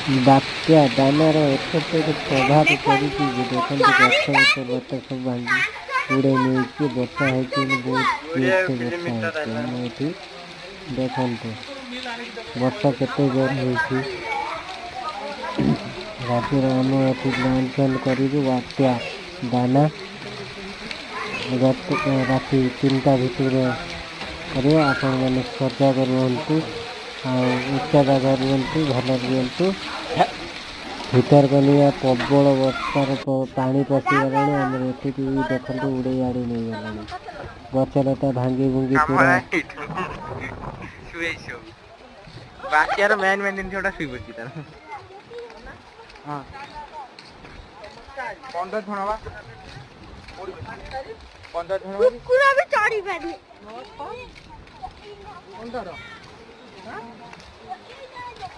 बात्या दानार एते प्रभाव पड़ी देखते गछ गछ लता सब भांगी उड़े नहीं वर्षा है बहुत वर्षा है देखते वर्षा केते जोर होती राति आम ये प्लान फ्यान कर बात्या दाना राति 3टा भितर आपण मैंने सजग रुहतु उच्चा जगह रुहतु भल रुहतु भीतर गलिया प्रबल वर्षार पानी पशिगला आम ये देखते उड़े आड़ी नहीं गला गछलता भांगी भुंगी पूरा बात्यार मेन मेन जिन छोटा शुई बची तार हां 15 थणवा 15 थणवा कुकुरा भी चढ़ी पारी 15 हां